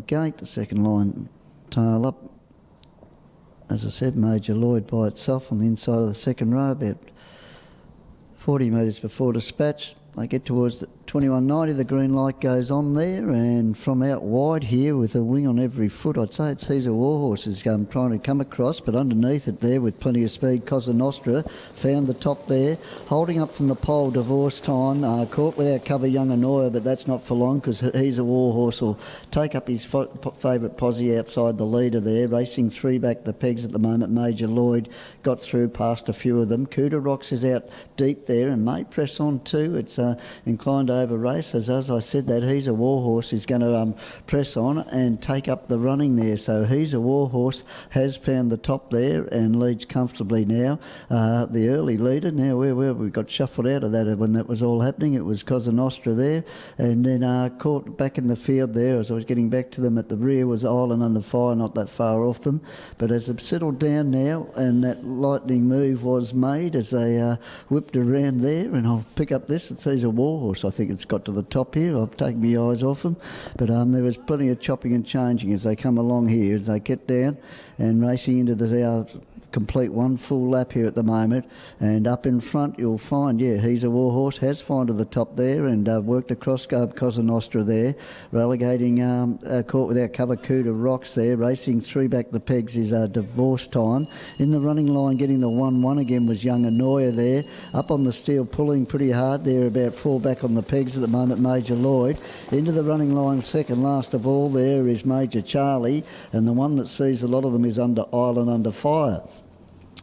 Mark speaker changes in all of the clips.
Speaker 1: gate. The second line tail up. As I said, Major Lloyd by itself on the inside of the second row, about 40 metres before dispatch. They get towards the 21.90, the green light goes on there, and from out wide here with a wing on every foot, I'd say it's He's a Warhorse is trying to come across, but underneath it there with plenty of speed, Cosa Nostra found the top there, holding up from the pole, Divorce Time, caught without cover, Young Annoyer, but that's not for long because He's a Warhorse will take up his favourite posse outside the leader there, racing three back the pegs at the moment. Major Lloyd got through past a few of them. Cooter Rocks is out deep there and may press on too. It's inclined over race, as I said, that He's a Warhorse is going to press on and take up the running there. So He's a Warhorse has found the top there and leads comfortably now. The early leader now, where we got shuffled out of that when that was all happening, it was Cosa Nostra there, and then caught back in the field there as I was getting back to them at the rear was Island Under Fire, not that far off them, but as they've settled down now and that lightning move was made as they whipped around there, and I'll pick up this, it's He's a Warhorse. I think it's got to the top here. I've taken my eyes off them, but there was plenty of chopping and changing as they come along here, as they get down and racing into the complete one full lap here at the moment, and up in front you'll find, He's a Warhorse has found to the top there and worked across Cosa Nostra there, relegating caught without cover Cooter Rocks there, racing three back the pegs is Divorce Time. In the running line getting the 1-1 again was Young Annoyer there, up on the steel pulling pretty hard there, about four back on the pegs at the moment, Major Lloyd. Into the running line second last of all there is Major Charlie, and the one that sees a lot of them is Island Under Fire.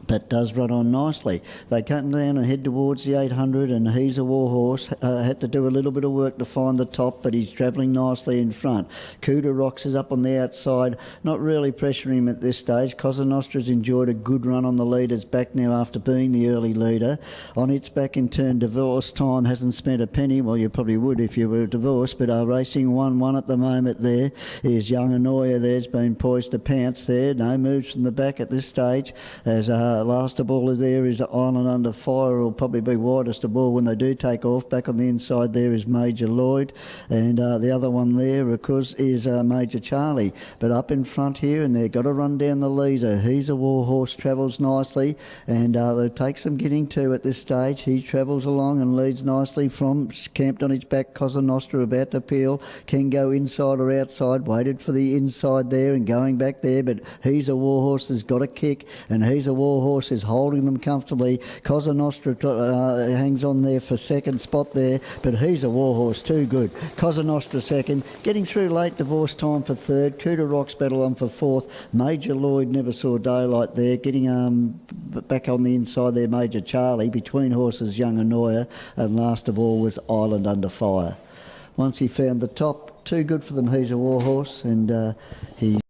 Speaker 1: That does run on nicely. They come down and head towards the 800, and He's a Warhorse had to do a little bit of work to find the top, but he's travelling nicely in front. Cooter Rocks is up on the outside, not really pressuring him at this stage. Cosa Nostra's enjoyed a good run on the leader's back now after being the early leader. On its back in turn, Divorce Time hasn't spent a penny. Well, you probably would if you were divorced, but racing 1-1 at the moment there is Young Annoyer. There's been poised to pounce there. No moves from the back at this stage as last of all there is Island Under Fire. Will probably be widest of all when they do take off. Back on the inside there is Major Lloyd, and the other one there, of course, is Major Charlie. But up in front here, and they've got to run down the leader. He's a Warhorse, travels nicely, and they'll take some getting to at this stage. He travels along and leads nicely from camped on his back. Cosa Nostra about to peel, can go inside or outside, waited for the inside there and going back there, but He's a Warhorse has got a kick, and He's a Warhorse is holding them comfortably. Cosa Nostra hangs on there for second spot there, but He's a Warhorse too good. Cosa Nostra second, getting through late, Divorce Time for third, Cooter Rocks battle on for fourth, Major Lloyd never saw daylight there, getting back on the inside there, Major Charlie, between horses Young Annoyer, and last of all was Island Under Fire. Once he found the top, too good for them, He's a Warhorse, and he